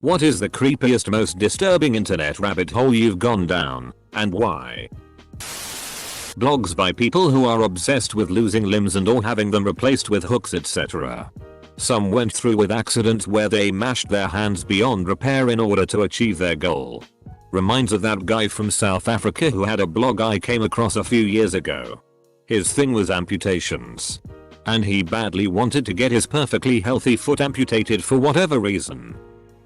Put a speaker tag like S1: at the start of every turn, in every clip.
S1: What is the creepiest, most disturbing internet rabbit hole you've gone down, and why? Blogs by people who are obsessed with losing limbs and or having them replaced with hooks, etc. Some went through with accidents where they mashed their hands beyond repair in order to achieve their goal. Reminds of that guy from South Africa who had a blog I came across a few years ago. His thing was amputations. And he badly wanted to get his perfectly healthy foot amputated for whatever reason.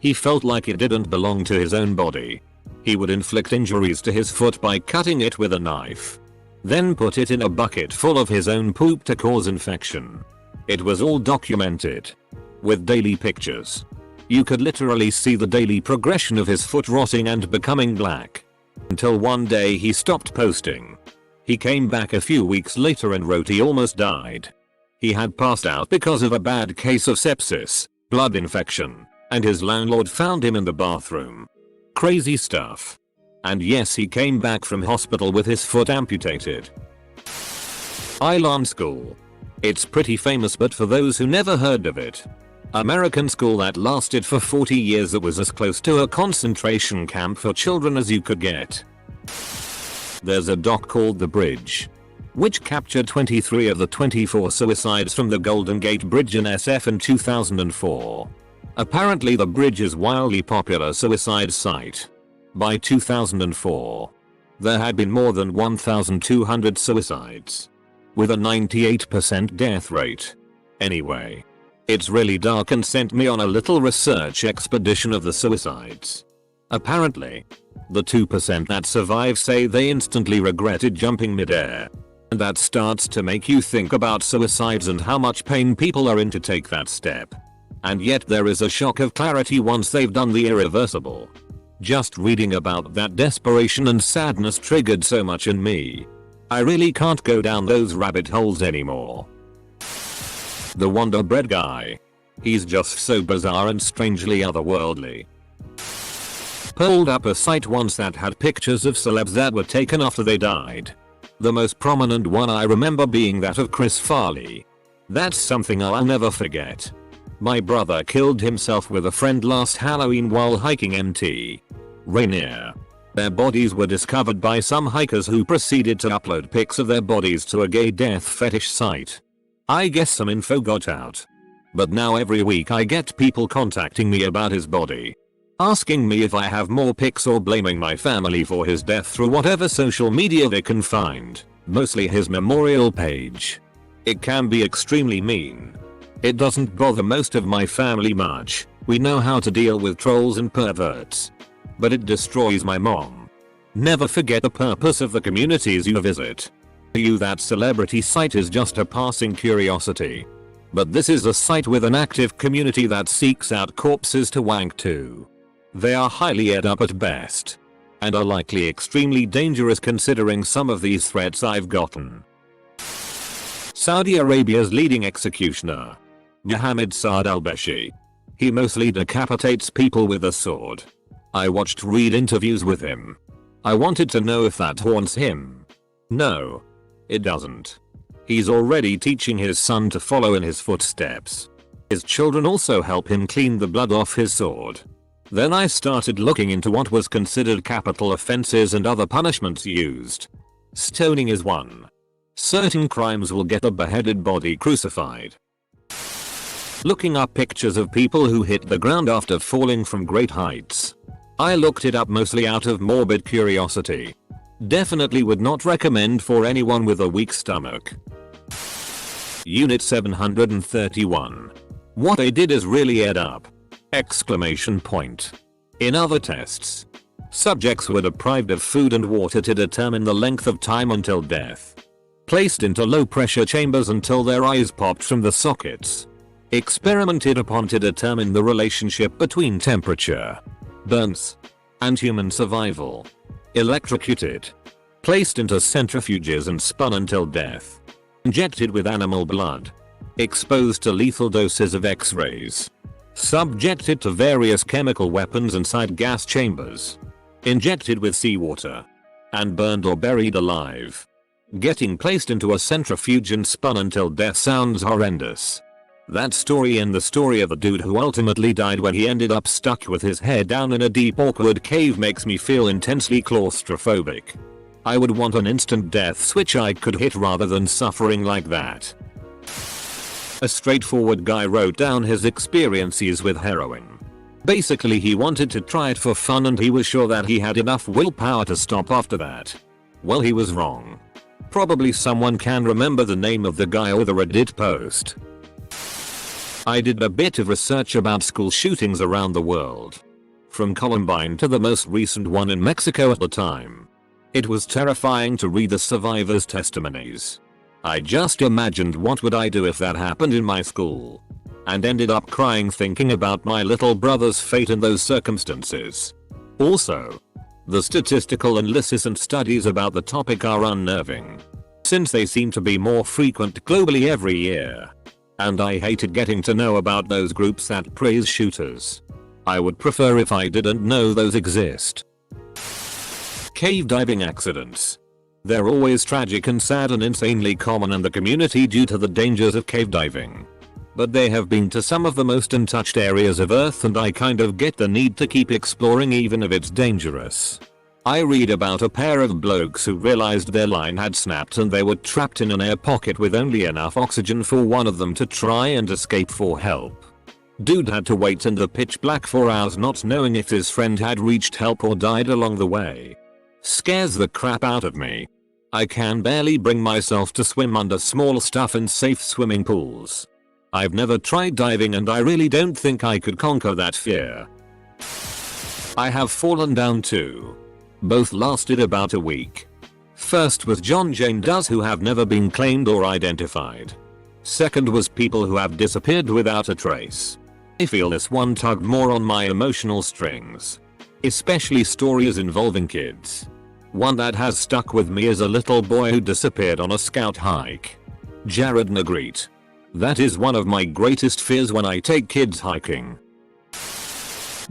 S1: He felt like it didn't belong to his own body. He would inflict injuries to his foot by cutting it with a knife. Then put it in a bucket full of his own poop to cause infection. It was all documented. With daily pictures. You could literally see the daily progression of his foot rotting and becoming black. Until one day he stopped posting. He came back a few weeks later and wrote he almost died. He had passed out because of a bad case of sepsis, blood infection, and his landlord found him in the bathroom. Crazy stuff. And yes, he came back from hospital with his foot amputated. Island School. It's pretty famous, but for those who never heard of it. American school that lasted for 40 years. It was as close to a concentration camp for children as you could get. There's a doc called The Bridge, which captured 23 of the 24 suicides from the Golden Gate Bridge in SF in 2004. Apparently the bridge is wildly popular suicide site. By 2004, there had been more than 1,200 suicides, with a 98% death rate. Anyway, it's really dark and sent me on a little research expedition of the suicides. Apparently, the 2% that survive say they instantly regretted jumping midair. And that starts to make you think about suicides and how much pain people are in to take that step. And yet there is a shock of clarity once they've done the irreversible. Just reading about that desperation and sadness triggered so much in me. I really can't go down those rabbit holes anymore. The Wonder Bread guy. He's just so bizarre and strangely otherworldly. Pulled up a site once that had pictures of celebs that were taken after they died. The most prominent one I remember being that of Chris Farley. That's something I'll never forget. My brother killed himself with a friend last Halloween while hiking Mt. Rainier. Their bodies were discovered by some hikers who proceeded to upload pics of their bodies to a gay death fetish site. I guess some info got out. But now every week I get people contacting me about his body. Asking me if I have more pics or blaming my family for his death through whatever social media they can find, mostly his memorial page. It can be extremely mean. It doesn't bother most of my family much, we know how to deal with trolls and perverts. But it destroys my mom. Never forget the purpose of the communities you visit. To you that celebrity site is just a passing curiosity. But this is a site with an active community that seeks out corpses to wank to. They are highly ed up at best. And are likely extremely dangerous considering some of these threats I've gotten. Saudi Arabia's leading executioner. Mohammed Saad al-Bashi. He mostly decapitates people with a sword. I watched read interviews with him. I wanted to know if that haunts him. No. It doesn't. He's already teaching his son to follow in his footsteps. His children also help him clean the blood off his sword. Then I started looking into what was considered capital offenses and other punishments used. Stoning is one. Certain crimes will get a beheaded body crucified. Looking up pictures of people who hit the ground after falling from great heights. I looked it up mostly out of morbid curiosity. Definitely would not recommend for anyone with a weak stomach. Unit 731. What I did is really ed up! Exclamation point. In other tests, subjects were deprived of food and water to determine the length of time until death. Placed into low pressure chambers until their eyes popped from the sockets. Experimented upon to determine the relationship between temperature, burns, and human survival. Electrocuted. Placed into centrifuges and spun until death. Injected with animal blood. Exposed to lethal doses of X-rays. Subjected to various chemical weapons inside gas chambers. Injected with seawater. And burned or buried alive. Getting placed into a centrifuge and spun until death sounds horrendous. That story and the story of the dude who ultimately died when he ended up stuck with his head down in a deep awkward cave makes me feel intensely claustrophobic. I would want an instant death switch I could hit rather than suffering like that. A straightforward guy wrote down his experiences with heroin. Basically he wanted to try it for fun and he was sure that he had enough willpower to stop after that. Well, he was wrong. Probably someone can remember the name of the guy or the Reddit post. I did a bit of research about school shootings around the world. From Columbine to the most recent one in Mexico at the time. It was terrifying to read the survivors' testimonies. I just imagined what would I do if that happened in my school. And ended up crying thinking about my little brother's fate in those circumstances. Also, the statistical analysis and studies about the topic are unnerving. Since they seem to be more frequent globally every year. And I hated getting to know about those groups that praise shooters. I would prefer if I didn't know those exist. Cave diving accidents. They're always tragic and sad and insanely common in the community due to the dangers of cave diving. But they have been to some of the most untouched areas of Earth and I kind of get the need to keep exploring even if it's dangerous. I read about a pair of blokes who realized their line had snapped and they were trapped in an air pocket with only enough oxygen for one of them to try and escape for help. Dude had to wait in the pitch black for hours not knowing if his friend had reached help or died along the way. Scares the crap out of me. I can barely bring myself to swim under small stuff in safe swimming pools. I've never tried diving and I really don't think I could conquer that fear. I have fallen down too. Both lasted about a week. First was John Jane Does who have never been claimed or identified. Second was people who have disappeared without a trace. I feel this one tugged more on my emotional strings. Especially stories involving kids. One that has stuck with me is a little boy who disappeared on a scout hike. Jared Negrete. That is one of my greatest fears when I take kids hiking.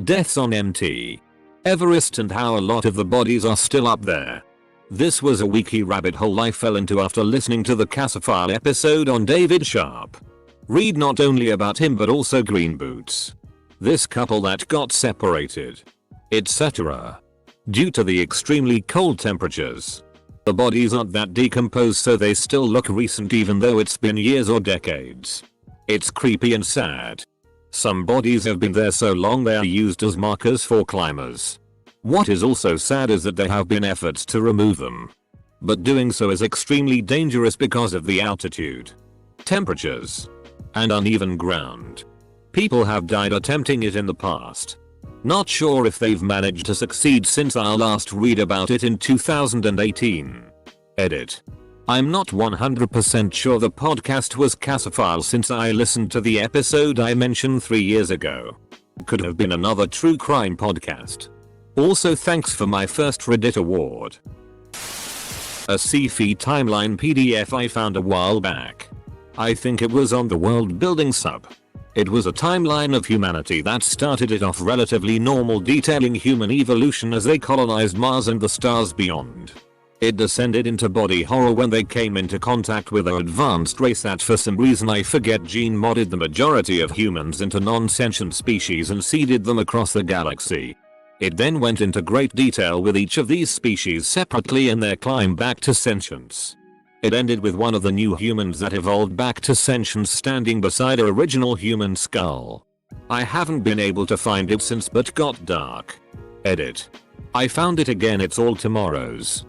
S1: Deaths on MT. Everest and how a lot of the bodies are still up there. This was a wiki rabbit hole I fell into after listening to the Cassophile episode on David Sharp. Read not only about him but also Green Boots. This couple that got separated. Etc. Due to the extremely cold temperatures. The bodies aren't that decomposed so they still look recent even though it's been years or decades. It's creepy and sad. Some bodies have been there so long they are used as markers for climbers. What is also sad is that there have been efforts to remove them. But doing so is extremely dangerous because of the altitude, temperatures, and uneven ground. People have died attempting it in the past. Not sure if they've managed to succeed since I last read about it in 2018. Edit. I'm not 100% sure the podcast was Cassophile since I listened to the episode I mentioned 3 years ago. Could have been another true crime podcast. Also thanks for my first Reddit award. A sci-fi timeline PDF I found a while back. I think it was on the world building sub. It was a timeline of humanity that started it off relatively normal detailing human evolution as they colonized Mars and the stars beyond. It descended into body horror when they came into contact with an advanced race that for some reason I forget gene modded the majority of humans into non-sentient species and seeded them across the galaxy. It then went into great detail with each of these species separately in their climb back to sentience. It ended with one of the new humans that evolved back to sentience standing beside her original human skull. I haven't been able to find it since but got dark. Edit. I found it again, it's all tomorrow's.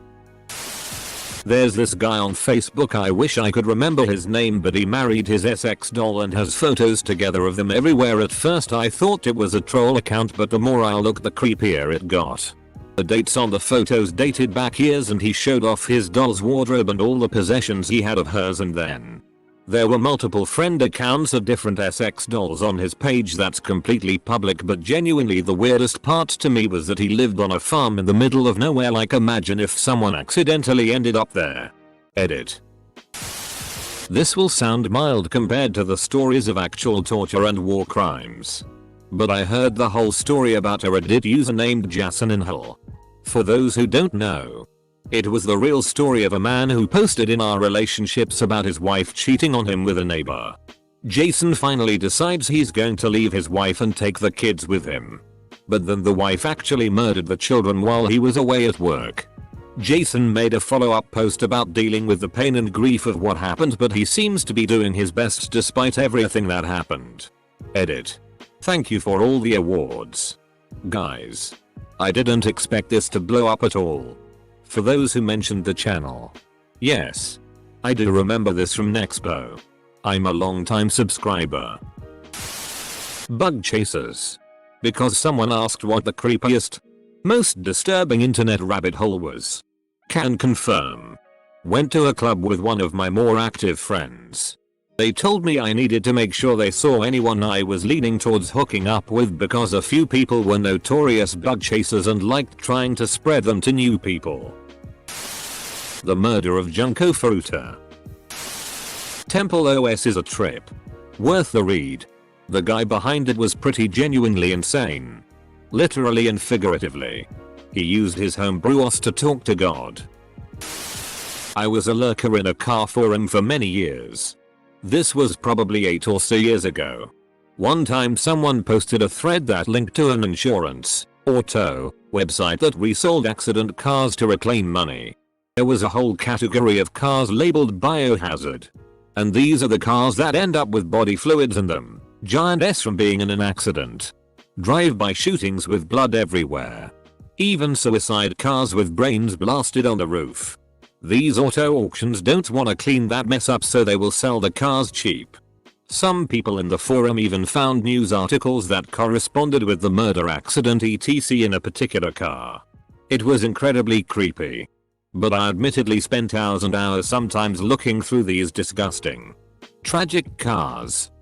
S1: There's this guy on Facebook, I wish I could remember his name, but he married his SX doll and has photos together of them everywhere. At first I thought it was a troll account, but the more I looked the creepier it got. The dates on the photos dated back years and he showed off his doll's wardrobe and all the possessions he had of hers, and then there were multiple friend accounts of different SX dolls on his page that's completely public, but genuinely the weirdest part to me was that he lived on a farm in the middle of nowhere. Like imagine if someone accidentally ended up there. Edit. This will sound mild compared to the stories of actual torture and war crimes. But I heard the whole story about a Reddit user named Jason in Hell. For those who don't know, it was the real story of a man who posted in our relationships about his wife cheating on him with a neighbor. Jason finally decides he's going to leave his wife and take the kids with him. But then the wife actually murdered the children while he was away at work. Jason made a follow-up post about dealing with the pain and grief of what happened, but he seems to be doing his best despite everything that happened. Edit. Thank you for all the awards. Guys. I didn't expect this to blow up at all. For those who mentioned the channel. Yes. I do remember this from Nexpo. I'm a long-time subscriber. Bug chasers. Because someone asked what the creepiest, most disturbing internet rabbit hole was. Can confirm. Went to a club with one of my more active friends. They told me I needed to make sure they saw anyone I was leaning towards hooking up with because a few people were notorious bug chasers and liked trying to spread them to new people. The murder of Junko Furuta. Temple OS is a trip. Worth the read. The guy behind it was pretty genuinely insane. Literally and figuratively. He used his homebrew OS to talk to God. I was a lurker in a car forum for many years. This was probably 8 or so years ago. One time someone posted a thread that linked to an insurance, or tow, website that resold accident cars to reclaim money. There was a whole category of cars labeled biohazard. And these are the cars that end up with body fluids in them, giant S from being in an accident. Drive-by shootings with blood everywhere. Even suicide cars with brains blasted on the roof. These auto auctions don't want to clean that mess up, so they will sell the cars cheap. Some people in the forum even found news articles that corresponded with the murder accident etc in a particular car. It was incredibly creepy. But I admittedly spent hours and hours sometimes looking through these disgusting, tragic cars.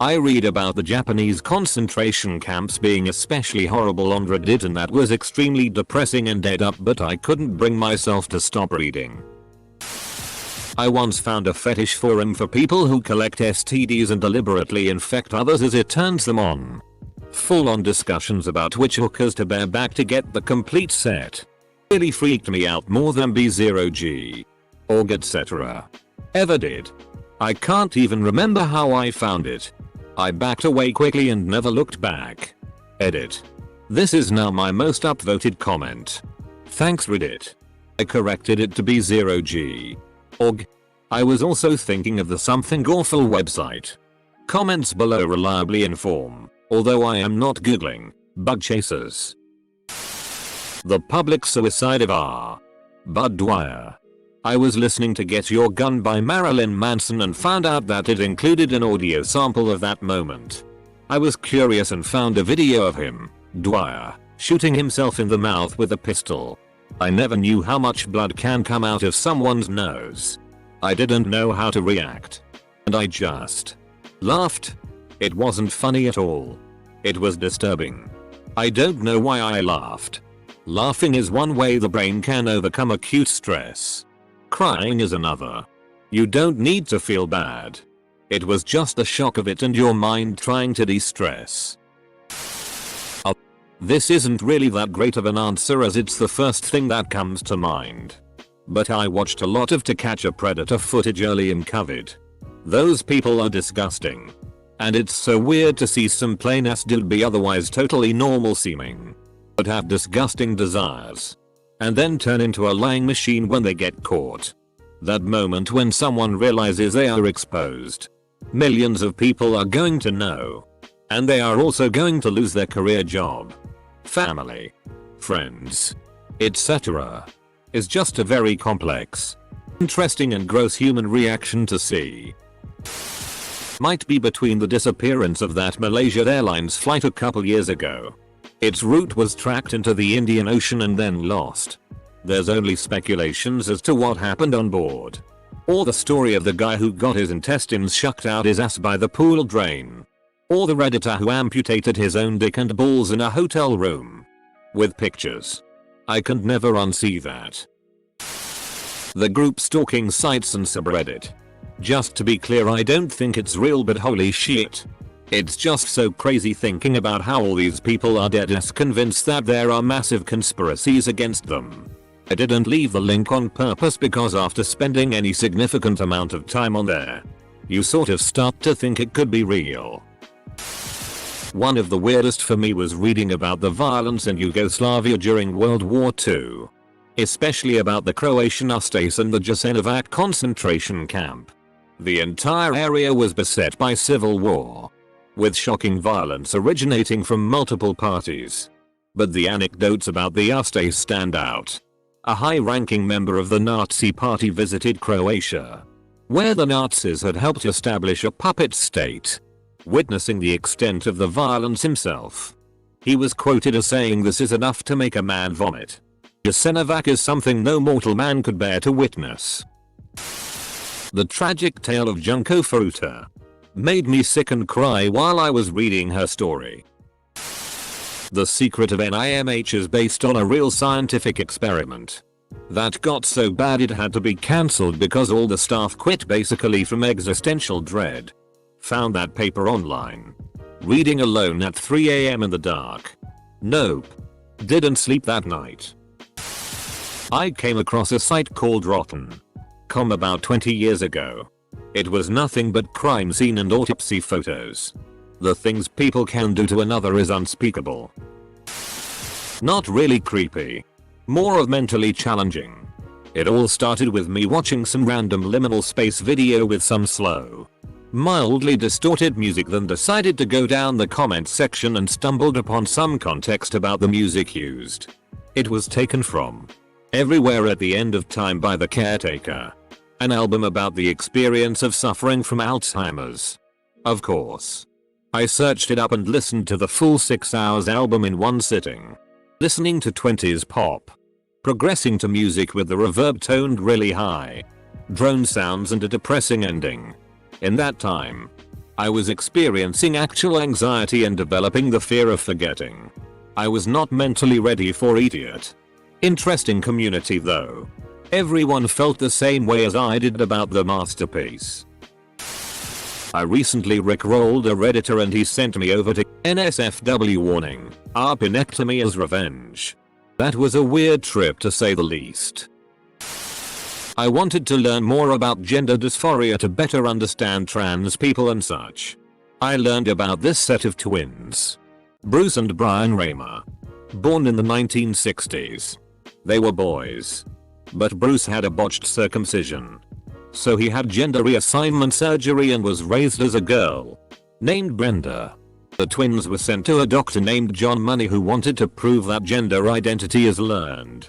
S1: I read about the Japanese concentration camps being especially horrible on Reddit, and that was extremely depressing and dead up, but I couldn't bring myself to stop reading. I once found a fetish forum for people who collect STDs and deliberately infect others as it turns them on. Full on discussions about which hookers to bear back to get the complete set. Really freaked me out more than B0G. Org etc. ever did. I can't even remember how I found it. I backed away quickly and never looked back. Edit. This is now my most upvoted comment. Thanks Reddit. I corrected it to B0G. Org. I was also thinking of the Something Awful website. Comments below reliably inform, although I am not googling, bug chasers. The Public Suicide of R. Bud Dwyer. I was listening to Get Your Gun by Marilyn Manson and found out that it included an audio sample of that moment. I was curious and found a video of him, Dwyer, shooting himself in the mouth with a pistol. I never knew how much blood can come out of someone's nose. I didn't know how to react. And I just laughed. It wasn't funny at all. It was disturbing. I don't know why I laughed. Laughing is one way the brain can overcome acute stress. Crying is another. You don't need to feel bad. It was just the shock of it and your mind trying to de-stress. This isn't really that great of an answer as it's the first thing that comes to mind. But I watched a lot of To Catch a Predator footage early in COVID. Those people are disgusting. And it's so weird to see some plain ass dude be otherwise totally normal seeming, but have disgusting desires. And then turn into a lying machine when they get caught. That moment when someone realizes they are exposed. Millions of people are going to know. And they are also going to lose their career, job, family, friends, etc. Is just a very complex, interesting and gross human reaction to see. Might be between the disappearance of that Malaysia Airlines flight a couple years ago. Its route was tracked into the Indian Ocean and then lost. There's only speculations as to what happened on board. Or the story of the guy who got his intestines shucked out his ass by the pool drain. Or the Redditor who amputated his own dick and balls in a hotel room. With pictures. I can never unsee that. The group stalking sites and subreddit. Just to be clear, I don't think it's real, but holy shit. It's just so crazy thinking about how all these people are dead ass convinced that there are massive conspiracies against them. I didn't leave the link on purpose because after spending any significant amount of time on there, You sort of start to think it could be real. One of the weirdest for me was reading about the violence in Yugoslavia during World War II. Especially about the Croatian Ustaše and the Jasenovac concentration camp. The entire area was beset by civil war, with shocking violence originating from multiple parties. But the anecdotes about the Ustaše stand out. A high-ranking member of the Nazi party visited Croatia, where the Nazis had helped establish a puppet state. Witnessing the extent of the violence himself, he was quoted as saying, "This is enough to make a man vomit. Jasenovac is something no mortal man could bear to witness." The tragic tale of Junko Furuta made me sick and cry while I was reading her story. The Secret of NIMH is based on a real scientific experiment that got so bad it had to be cancelled because all the staff quit, basically from existential dread. Found that paper online. Reading alone at 3 AM in the dark. Nope. Didn't sleep that night. I came across a site called Rotten.com about 20 years ago. It was nothing but crime scene and autopsy photos. The things people can do to another is unspeakable. Not really creepy. More of mentally challenging. It all started with me watching some random liminal space video with some slow, mildly distorted music, then decided to go down the comments section and stumbled upon some context about the music used. It was taken from Everywhere at the End of Time by The Caretaker, an album about the experience of suffering from Alzheimer's. Of course, I searched it up and listened to the full 6 hours album in one sitting. Listening to 20s pop, progressing to music with the reverb toned really high, drone sounds and a depressing ending. In that time, I was experiencing actual anxiety and developing the fear of forgetting. I was not mentally ready for Idiot. Interesting community though. Everyone felt the same way as I did about the masterpiece. I recently rickrolled a redditor and he sent me over to NSFW warning, Arpinectomy as revenge. That was a weird trip to say the least. I wanted to learn more about gender dysphoria to better understand trans people and such. I learned about this set of twins, Bruce and Brian Raymer, born in the 1960s. They were boys, but Bruce had a botched circumcision, so he had gender reassignment surgery and was raised as a girl named Brenda. The twins were sent to a doctor named John Money who wanted to prove that gender identity is learned.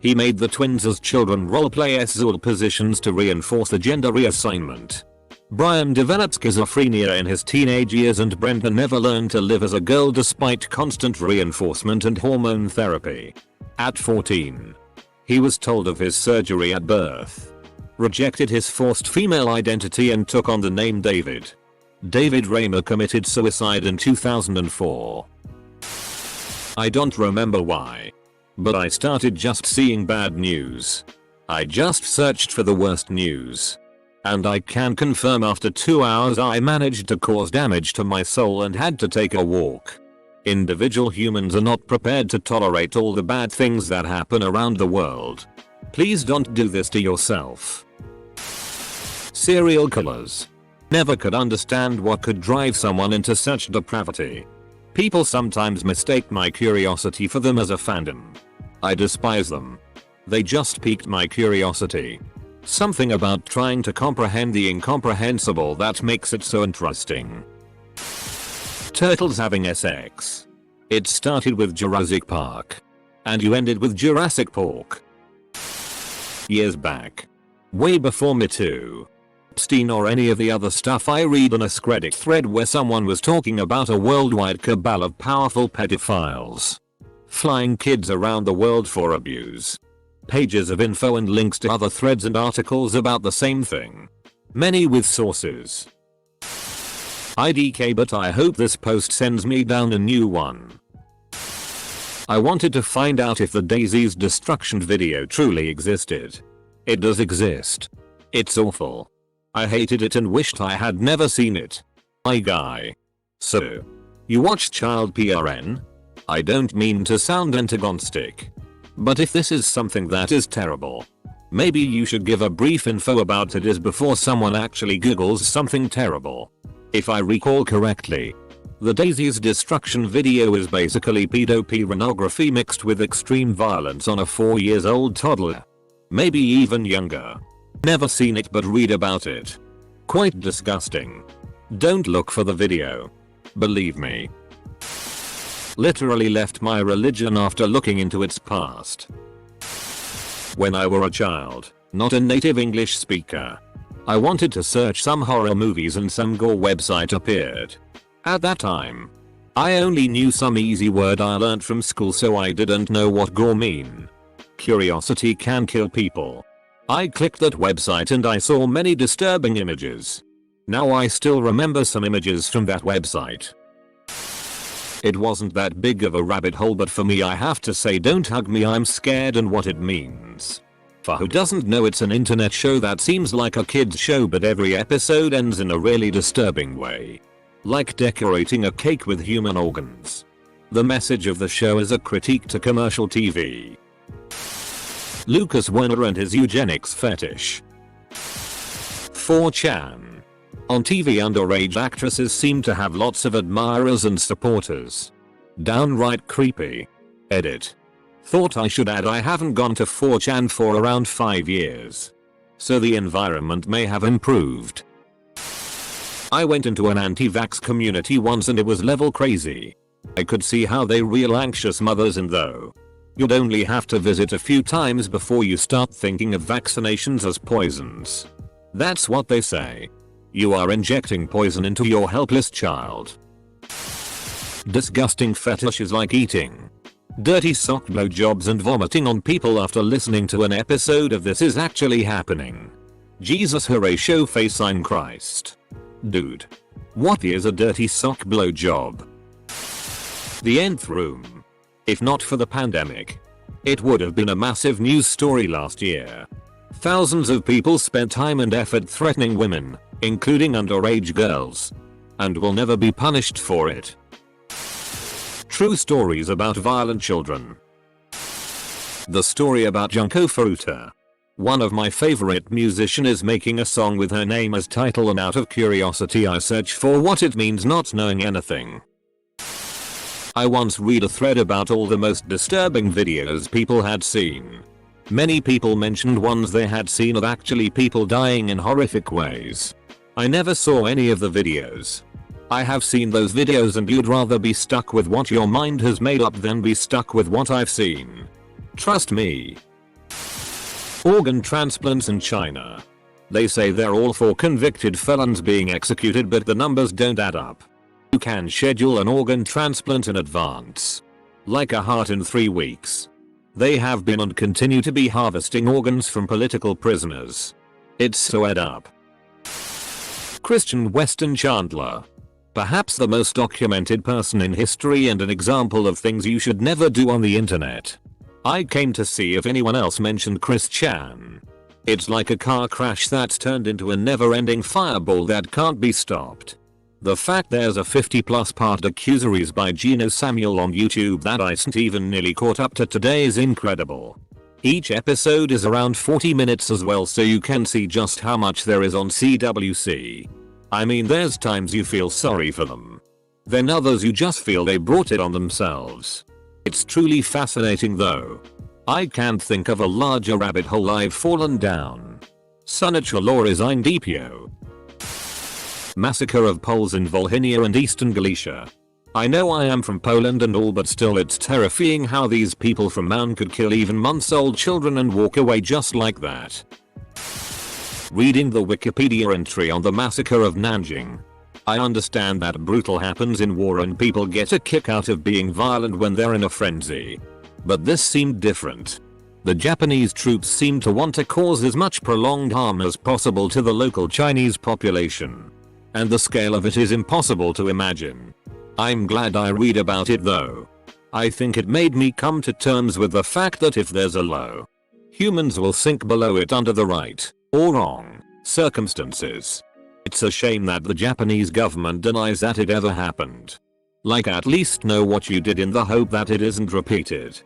S1: He made the twins as children roleplay sexual positions to reinforce the gender reassignment. Brian developed schizophrenia in his teenage years and Brenda never learned to live as a girl despite constant reinforcement and hormone therapy. At 14, he was told of his surgery at birth, rejected his forced female identity and took on the name David. David Raymer committed suicide in 2004. I don't remember why, but I started just seeing bad news. I just searched for the worst news. And I can confirm after 2 hours I managed to cause damage to my soul and had to take a walk. Individual humans are not prepared to tolerate all the bad things that happen around the world. Please don't do this to yourself. Serial killers. Never could understand what could drive someone into such depravity. People sometimes mistake my curiosity for them as a fandom. I despise them. They just piqued my curiosity. Something about trying to comprehend the incomprehensible that makes it so interesting. Turtles having sex. It started with Jurassic Park. And you ended with Jurassic Pork. Years back. Way before Me Too, Epstein or any of the other stuff, I read on a Reddit thread where someone was talking about a worldwide cabal of powerful pedophiles flying kids around the world for abuse. Pages of info and links to other threads and articles about the same thing. Many with sources. IDK, but I hope this post sends me down a new one. I wanted to find out if the Daisy's destruction video truly existed. It does exist. It's awful. I hated it and wished I had never seen it. My guy. So, you watched child PRN? I don't mean to sound antagonistic, but if this is something that is terrible, Maybe you should give a brief info about it is before someone actually googles something terrible. If I recall correctly, the Daisy's destruction video is basically pedopornography mixed with extreme violence on a 4-year-old toddler. Maybe even younger. Never seen it but read about it. Quite disgusting. Don't look for the video. Believe me. Literally left my religion after looking into its past. When I were a child, not a native English speaker, I wanted to search some horror movies and some gore website appeared. At that time, I only knew some easy word I learnt from school, so I didn't know what gore mean. Curiosity can kill people. I clicked that website and I saw many disturbing images. Now I still remember some images from that website. It wasn't that big of a rabbit hole, but for me, I have to say, don't hug me, I'm scared, and what it means. For who doesn't know, it's an internet show that seems like a kid's show, but every episode ends in a really disturbing way. Like decorating a cake with human organs. The message of the show is a critique to commercial TV. Lucas Werner and his eugenics fetish. 4chan. On TV, underage actresses seem to have lots of admirers and supporters. Downright creepy. Edit. Thought I should add I haven't gone to 4chan for around 5 years. So the environment may have improved. I went into an anti-vax community once and it was level crazy. I could see how they real anxious mothers, and though you'd only have to visit a few times before you start thinking of vaccinations as poisons. That's what they say. You are injecting poison into your helpless child. Disgusting fetishes like eating dirty sock blowjobs and vomiting on people after listening to an episode of This Is Actually Happening. Jesus Horatio face sign Christ. Dude. What is a dirty sock blowjob? The nth room. If not for the pandemic, it would have been a massive news story last year. Thousands of people spent time and effort threatening women, including underage girls, and will never be punished for it. True stories about violent children. The story about Junko Furuta. One of my favorite musician is making a song with her name as title, and out of curiosity I search for what it means, not knowing anything. I once read a thread about all the most disturbing videos people had seen. Many people mentioned ones they had seen of actually people dying in horrific ways. I never saw any of the videos. I have seen those videos, and you'd rather be stuck with what your mind has made up than be stuck with what I've seen. Trust me. Organ transplants in China. They say they're all for convicted felons being executed, but the numbers don't add up. You can schedule an organ transplant in advance. Like a heart in 3 weeks. They have been and continue to be harvesting organs from political prisoners. It's so add up. Christian Weston Chandler. Perhaps the most documented person in history and an example of things you should never do on the internet. I came to see if anyone else mentioned Chris Chan. It's like a car crash that's turned into a never-ending fireball that can't be stopped. The fact there's a 50+ part docuseries by Gino Samuel on YouTube that I isn't even nearly caught up to today is incredible. Each episode is around 40 minutes as well, so you can see just how much there is on CWC. I mean, there's times you feel sorry for them. Then others you just feel they brought it on themselves. It's truly fascinating though. I can't think of a larger rabbit hole I've fallen down. Sunnicha law is ein Deepio. Massacre of Poles in Volhynia and Eastern Galicia. I know I am from Poland and all, but still it's terrifying how these people from Maun could kill even months-old children and walk away just like that. Reading the Wikipedia entry on the massacre of Nanjing. I understand that brutal happens in war and people get a kick out of being violent when they're in a frenzy. But this seemed different. The Japanese troops seemed to want to cause as much prolonged harm as possible to the local Chinese population. And the scale of it is impossible to imagine. I'm glad I read about it though. I think it made me come to terms with the fact that if there's a low, humans will sink below it under the right, or wrong, circumstances. It's a shame that the Japanese government denies that it ever happened. Like, at least know what you did in the hope that it isn't repeated.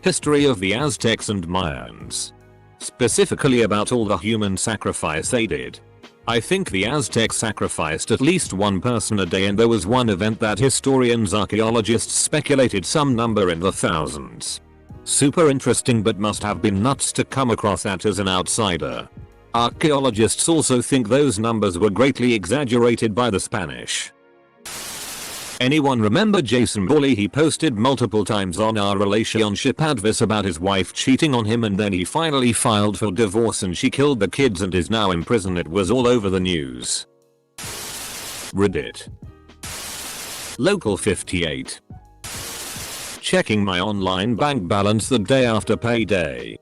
S1: History of the Aztecs and Mayans. Specifically about all the human sacrifice they did. I think the Aztecs sacrificed at least one person a day, and there was one event that historians archaeologists speculated some number in the thousands. Super interesting, but must have been nuts to come across that as an outsider. Archaeologists also think those numbers were greatly exaggerated by the Spanish. Anyone remember Jason Borley? He posted multiple times on our relationship advice about his wife cheating on him, and then he finally filed for divorce and she killed the kids and is now in prison. It was all over the news. Reddit. Local 58. Checking my online bank balance the day after payday.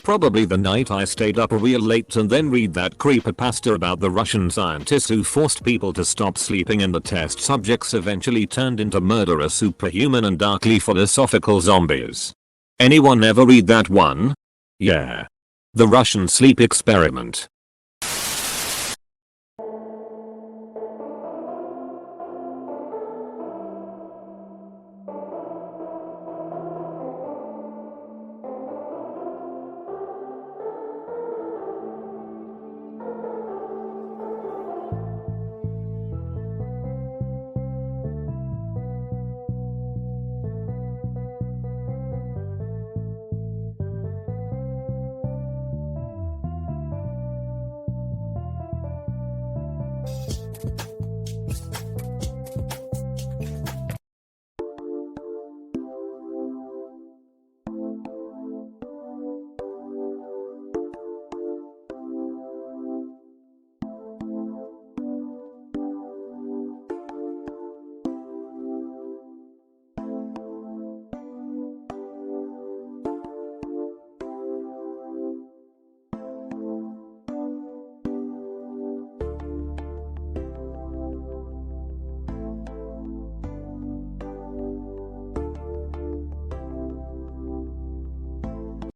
S1: Probably the night I stayed up real late and then read that creepypasta about the Russian scientists who forced people to stop sleeping and the test subjects eventually turned into murderous superhuman and darkly philosophical zombies. Anyone ever read that one? Yeah. The Russian sleep experiment.